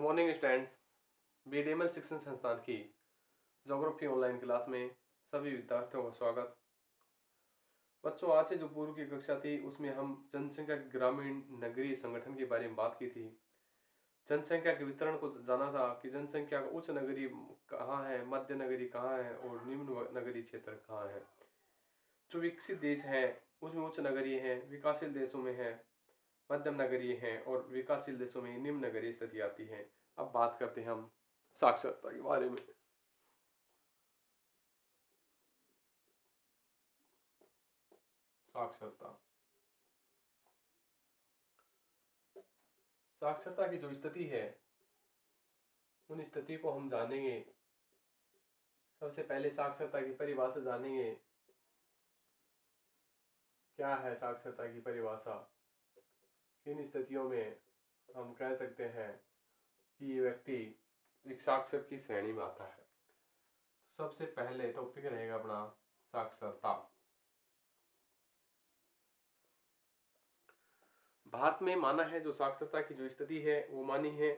Morning students, बीडीएमएल शिक्षण संस्थान की ज्योग्राफी ऑनलाइन क्लास में सभी विद्यार्थियों का स्वागत। बच्चों, आज से जो पूर्व की कक्षा थी उसमें हम जनसंख्या ग्रामीण नगरीय संगठन के बारे में बात की थी। जनसंख्या के वितरण को जाना था कि जनसंख्या का उच्च नगरीय कहाँ है, मध्य नगरीय कहाँ है और निम्न नगरीय क्षेत्र कहाँ है। जो विकसित देश हैं उसमें उच्च नगरीय है, विकासशील देशों में है मध्यम नगरीय है और विकासशील देशों में निम्न नगरीय स्थिति आती है। अब बात करते हैं हम साक्षरता के बारे में। साक्षरता की जो स्थिति है उन स्थिति को हम जानेंगे। सबसे पहले साक्षरता की परिभाषा जानेंगे। क्या है साक्षरता की परिभाषा? किन स्थितियों में हम कह सकते हैं कि ये व्यक्ति एक साक्षर की श्रेणी में आता है? सबसे पहले टॉपिक रहेगा अपना साक्षरता। भारत में माना है जो साक्षरता की जो स्थिति है वो मानी है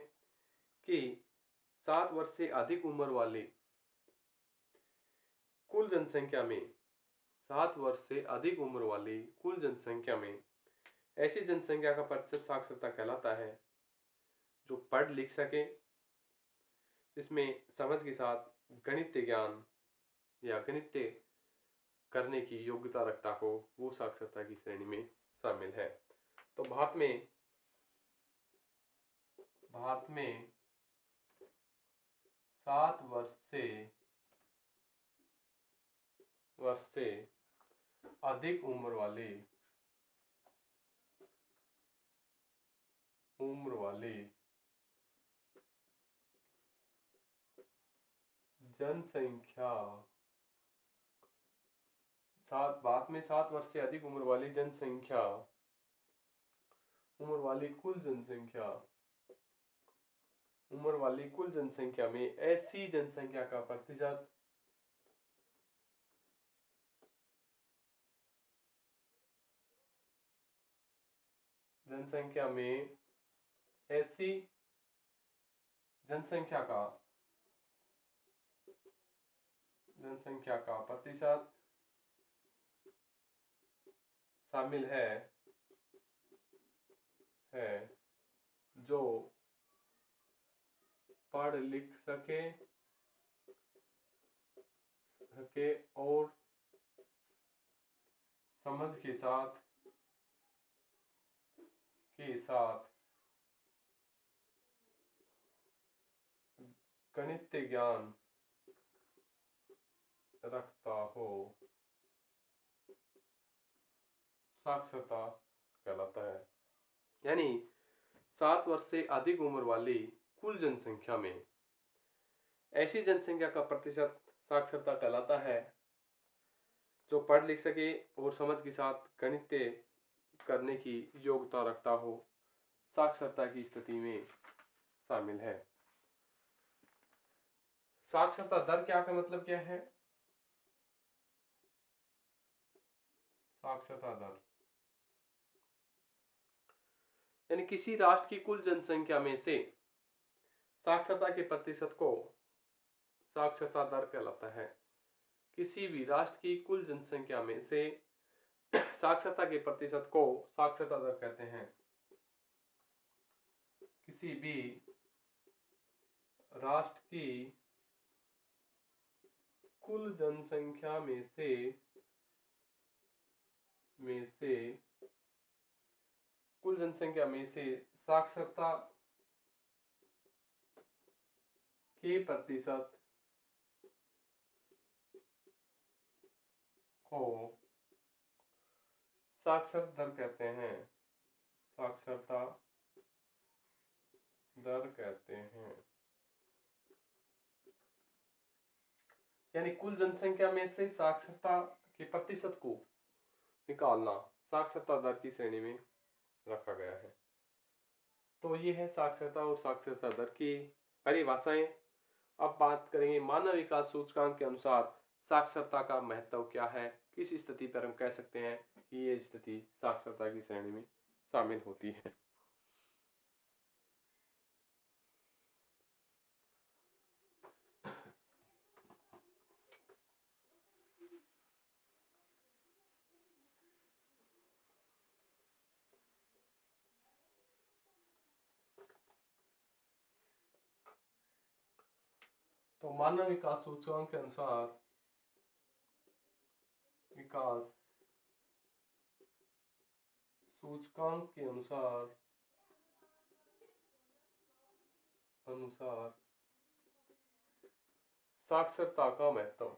कि 7 वर्ष से अधिक उम्र वाले कुल जनसंख्या में 7 वर्ष से अधिक उम्र वाली कुल जनसंख्या में ऐसी जनसंख्या का प्रतिशत साक्षरता कहलाता है जो पढ़ लिख सके, जिसमें समझ के साथ गणितीय ज्ञान या गणितीय करने की योग्यता रखता हो, वो साक्षरता की श्रेणी में शामिल है। तो भारत में 7 वर्ष से अधिक उम्र वाले जनसंख्या भारत में 7 वर्ष से अधिक उम्र वाली कुल जनसंख्या में ऐसी जनसंख्या का प्रतिशत जनसंख्या का प्रतिशत शामिल है जो पढ़ लिख सके और समझ के साथ गणितीय ज्ञान रखता हो, साक्षरता कहलाता है। यानी 7 वर्ष से अधिक उम्र वाली कुल जनसंख्या में ऐसी जनसंख्या का प्रतिशत साक्षरता कहलाता है जो पढ़ लिख सके और समझ के साथ गणितीय करने की योग्यता रखता हो, साक्षरता की स्थिति में शामिल है। साक्षरता दर क्या का मतलब क्या है? साक्षरता दर यानी किसी राष्ट्र की कुल जनसंख्या में से साक्षरता के प्रतिशत को साक्षरता दर कहलाता है। किसी भी राष्ट्र की कुल जनसंख्या में से साक्षरता के प्रतिशत को साक्षरता दर कहते हैं। किसी भी राष्ट्र की कुल जनसंख्या में से साक्षरता के प्रतिशत को साक्षरता दर कहते हैं। साक्षरता दर कहते हैं। यानी कुल जनसंख्या में से साक्षरता के प्रतिशत को निकालना साक्षरता दर की श्रेणी में रखा गया है। तो ये है साक्षरता और साक्षरता दर की परिभाषाएं। अब बात करेंगे मानव विकास सूचकांक के अनुसार साक्षरता का महत्व क्या है, किस स्थिति पर हम कह सकते हैं कि ये स्थिति साक्षरता की श्रेणी में शामिल होती है। तो मानव विकास सूचकांक के अनुसार विकास सूचकांक के अनुसार साक्षरता का महत्व।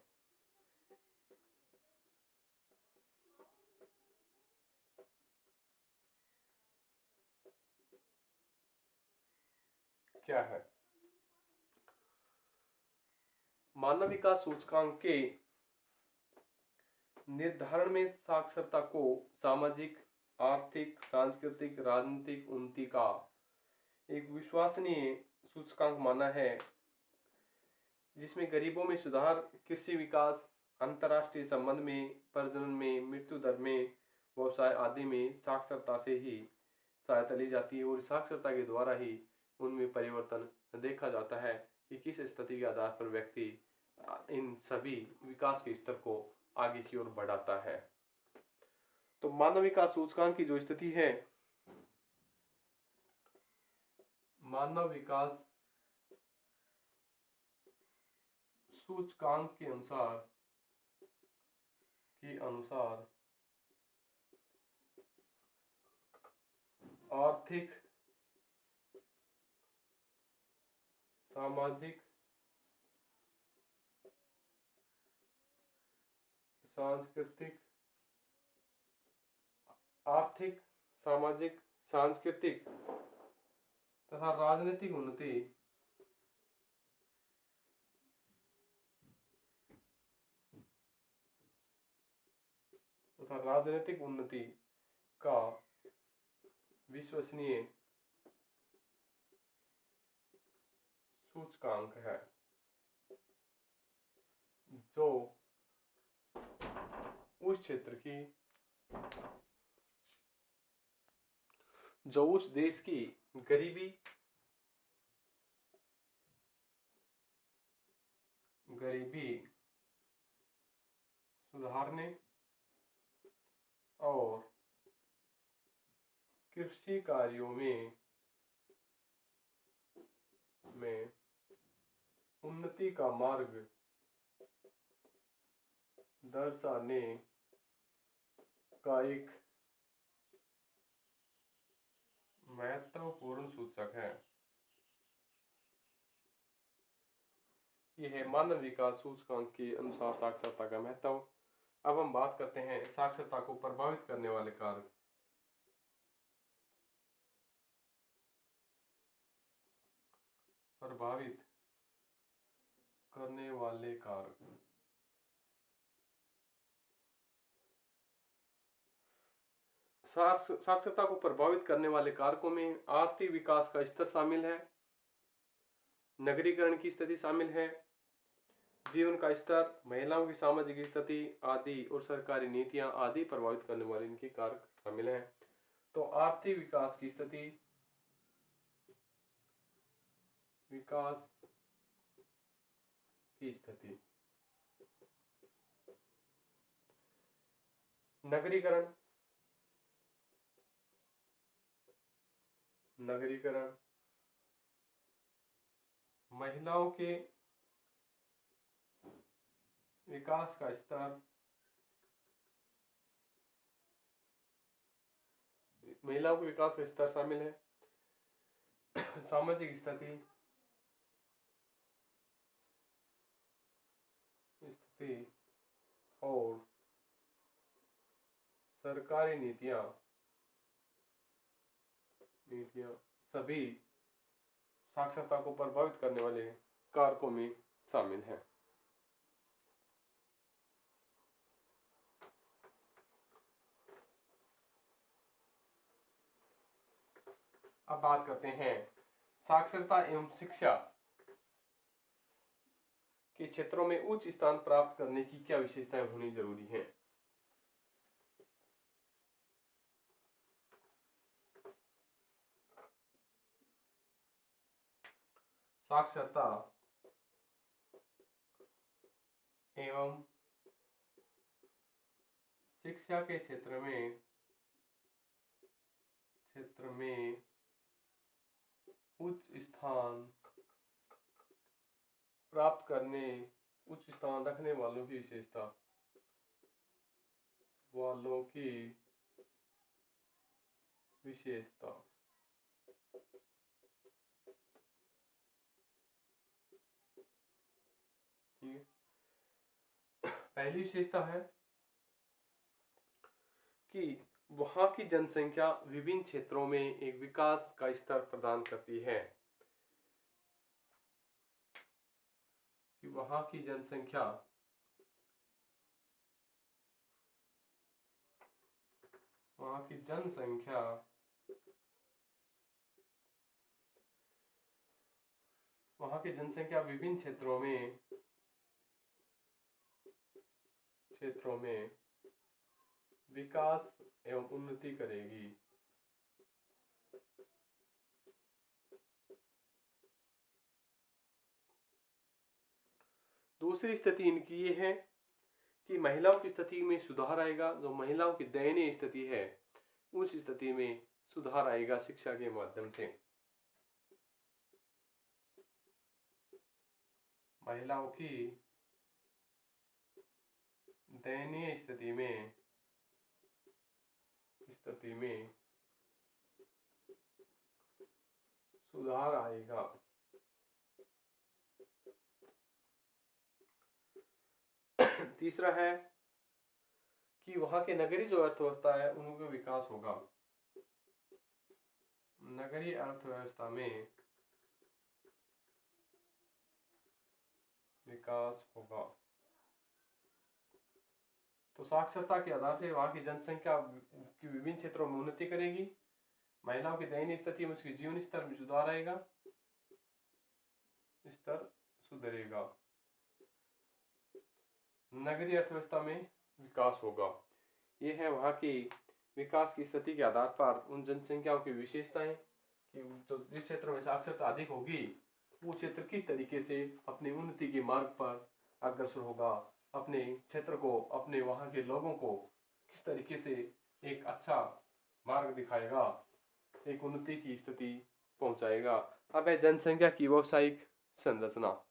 क्या है? मानव विकास सूचकांक के निर्धारण में साक्षरता को सामाजिक, आर्थिक, सांस्कृतिक, राजनीतिक उन्नति का एक विश्वसनीय सूचकांक माना है, जिसमें गरीबों में सुधार, कृषि विकास, अंतर्राष्ट्रीय संबंध में, प्रजनन में, मृत्यु दर में, व्यवसाय आदि में साक्षरता से ही सहायता ली जाती है और साक्षरता के द्वारा ही उनमें परिवर्तन देखा जाता है कि किस स्थिति के आधार पर व्यक्ति इन सभी विकास के स्तर को आगे की ओर बढ़ाता है। तो मानव विकास सूचकांक की जो स्थिति है, मानव विकास सूचकांक के अनुसार आर्थिक, सामाजिक, सांस्कृतिक तथा राजनीतिक उन्नति का विश्वसनीय सूचकांक है, जो उस क्षेत्र की, जो उस देश की गरीबी सुधारने और कृषि कार्यों में उन्नति का मार्ग दर्शाने का एक महत्वपूर्ण सूचक है। यह है मानव विकास सूचकांक के अनुसार साक्षरता का महत्व। अब हम बात करते हैं साक्षरता को प्रभावित करने वाले कारक। प्रभावित करने वाले कारक। साक्षरता को प्रभावित करने वाले कारकों में आर्थिक विकास का स्तर शामिल है, नगरीकरण की स्थिति शामिल है, जीवन का स्तर, महिलाओं की सामाजिक स्थिति आदि और सरकारी नीतियां आदि प्रभावित करने वाले इनके कारक शामिल हैं। तो आर्थिक विकास की स्थिति, नगरीकरण, महिलाओं के विकास का स्तर, शामिल है, सामाजिक स्थिति और सरकारी नीतियां सभी साक्षरता को प्रभावित करने वाले कारकों में शामिल हैं। अब बात करते हैं साक्षरता एवं शिक्षा के क्षेत्रों में उच्च स्थान प्राप्त करने की क्या विशेषताएं होनी जरूरी है। साक्षरता एवं शिक्षा के क्षेत्र में उच्च स्थान प्राप्त करने उच्च स्थान रखने वालों की विशेषता, वालों की विशेषता। ठीक है, पहली विशेषता है कि वहां की जनसंख्या विभिन्न क्षेत्रों में एक विकास का स्तर प्रदान करती है, कि वहां की जनसंख्या वहां की जनसंख्या वहां की जनसंख्या विभिन्न क्षेत्रों में विकास एवं उन्नति करेगी। दूसरी स्थिति इनकी ये है कि महिलाओं की स्थिति में सुधार आएगा। जो महिलाओं की दयनीय स्थिति है उस स्थिति में सुधार आएगा शिक्षा के माध्यम से। महिलाओं की दयनीय स्थिति में सुधार आएगा। तीसरा है कि वहां के नगरीय जो अर्थव्यवस्था है उनका विकास होगा। नगरीय अर्थव्यवस्था में विकास होगा। तो साक्षरता के आधार से वहां की जनसंख्या की विभिन्न क्षेत्रों में उन्नति करेगी। महिलाओं की दयनीय स्थिति में उसके जीवन स्तर में सुधार आएगा, स्तर सुधरेगा। नगरीय अर्थव्यवस्था में विकास होगा। यह है वहां की विकास की स्थिति के आधार पर उन जनसंख्याओं की विशेषताएं कि जो जिस क्षेत्र में साक्षरता अधिक होगी वो क्षेत्र किस तरीके से अपनी उन्नति के मार्ग पर अग्रसर होगा, अपने क्षेत्र को, अपने वहां के लोगों को किस तरीके से एक अच्छा मार्ग दिखाएगा, एक उन्नति की स्थिति पहुंचाएगा। अब है जनसंख्या की व्यावसायिक संरचना।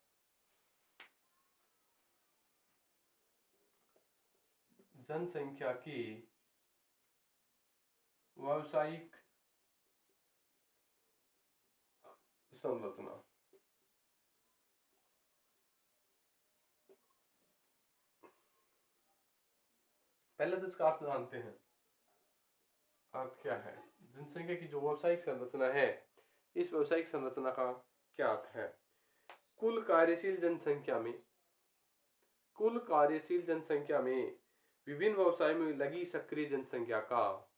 जनसंख्या की व्यावसायिक संरचना। पहले तो इसका अर्थ जानते हैं। अर्थ क्या है? जनसंख्या की जो व्यावसायिक संरचना है, इस व्यावसायिक संरचना का क्या अर्थ है? कुल कार्यशील जनसंख्या में विभिन्न व्यवसायों में लगी सक्रिय जनसंख्या का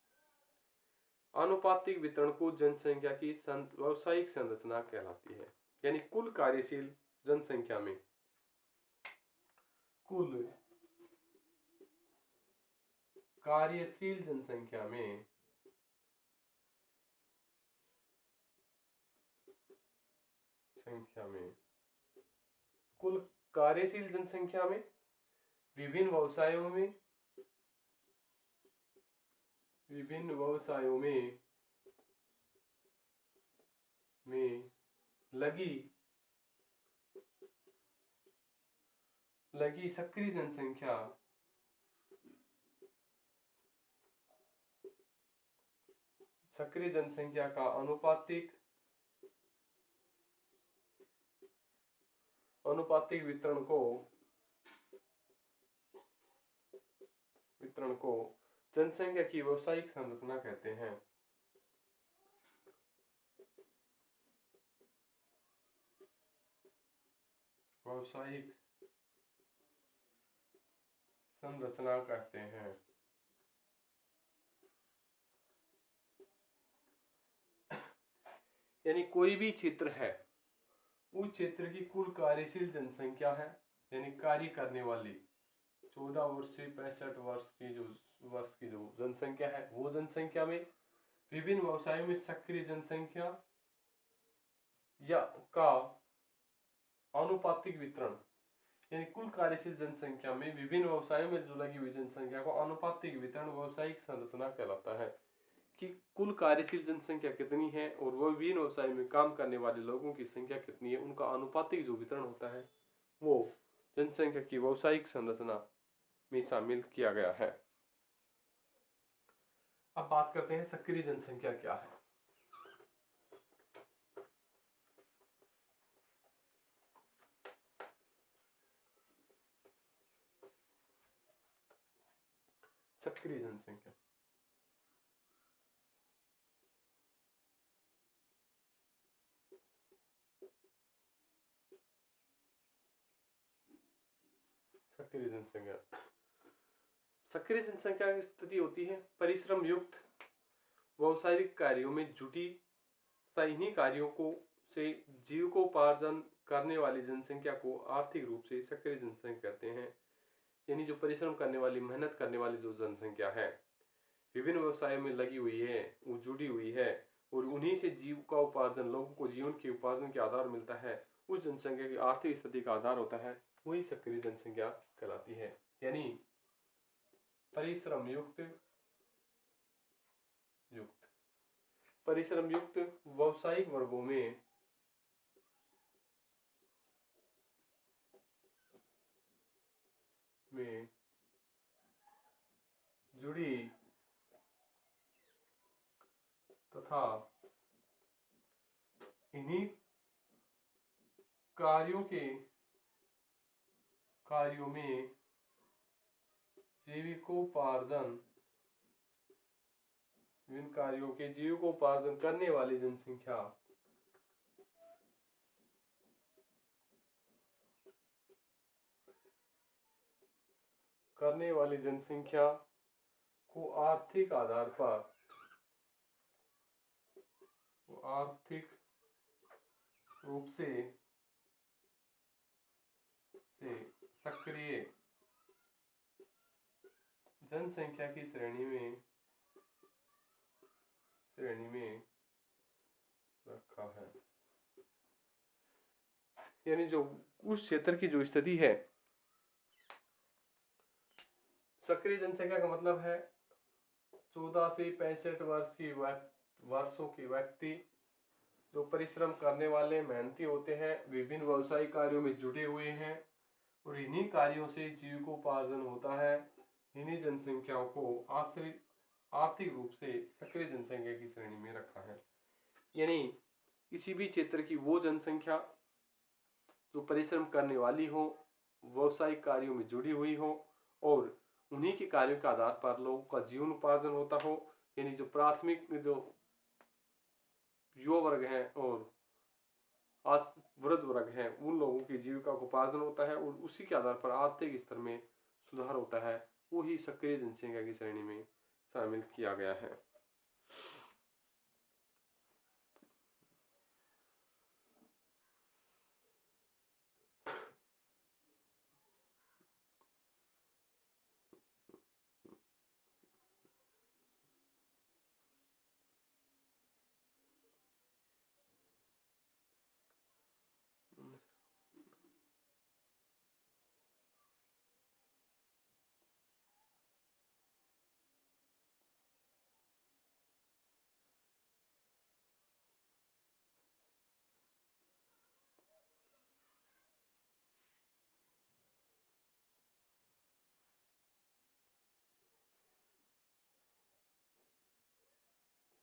आनुपातिक वितरण को जनसंख्या की व्यावसायिक संरचना कहलाती है। यानी कुल कार्यशील जनसंख्या में कुल कार्यशील जनसंख्या में विभिन्न व्यवसायों में लगी सक्रिय जनसंख्या का अनुपातिक वितरण को जनसंख्या की व्यावसायिक संरचना कहते हैं। व्यावसायिक संरचना कहते हैं। यानी कोई भी क्षेत्र है, उस क्षेत्र की कुल कार्यशील जनसंख्या है, यानी कार्य करने वाली 14 वर्ष से 65 वर्ष की जो जनसंख्या है, वो जनसंख्या में विभिन्न व्यवसायों में सक्रिय जनसंख्या या का आनुपातिक वितरण, यानी कुल कार्यशील जनसंख्या में विभिन्न व्यवसायों में जो लगी हुई जनसंख्या को आनुपातिक वितरण व्यावसायिक संरचना कहलाता है। कि कुल कार्यशील जनसंख्या कितनी है और वो विभिन्न व्यवसाय में काम करने वाले लोगों की संख्या कितनी है, उनका आनुपातिक जो वितरण होता है वो जनसंख्या की व्यावसायिक संरचना में शामिल किया गया है। अब बात करते हैं सक्रिय जनसंख्या क्या है। सक्रिय जनसंख्या सक्रिय जनसंख्या सक्रिय जनसंख्या की स्थिति होती है परिश्रम युक्त व्यावसायिक कार्यों में जुटी तथा इन्हीं कार्यों को से जीविकोपार्जन करने वाली जनसंख्या को आर्थिक रूप से सक्रिय जनसंख्या कहते हैं। यानी जो परिश्रम करने वाली, मेहनत करने वाली जो जनसंख्या है, विभिन्न व्यवसायों में लगी हुई है, वो जुड़ी हुई है और उन्हीं से जीविका उपार्जन, लोगों को जीवन के उपार्जन के आधार मिलता है, उस जनसंख्या की आर्थिक स्थिति का आधार होता है, वही सक्रिय जनसंख्या कहलाती है। यानी परिश्रम युक्त व्यावसायिक वर्गों में जुड़ी तथा इन्हीं कार्यों में जीविकोपार्जन करने वाली जनसंख्या को आर्थिक रूप से सक्रिय जनसंख्या की श्रेणी में रखा है। यानी जो उस क्षेत्र की जो स्थिति है, सक्रिय जनसंख्या का मतलब है 14 से 65 वर्षों के व्यक्ति जो परिश्रम करने वाले, मेहनती होते हैं, विभिन्न व्यवसायिक कार्यों में जुटे हुए हैं और इन्हीं कार्यों से जीविकोपार्जन होता है। इन्हीं जनसंख्याओं को आर्थिक रूप से सक्रिय जनसंख्या की श्रेणी में रखा है। यानी किसी भी क्षेत्र की वो जनसंख्या जो परिश्रम करने वाली हो, व्यवसायिक कार्यों में जुड़ी हुई हो और उन्हीं के कार्यों के आधार पर लोगों का जीवन उपार्जन होता हो। यानी जो प्राथमिक जो युवा वर्ग है और आज वृद्ध वर्ग है, उन लोगों की जीविका को उपार्जन होता है और उसी के आधार पर आर्थिक स्तर में सुधार होता है, वो ही सक्रिय जनसंख्या की श्रेणी में शामिल किया गया है।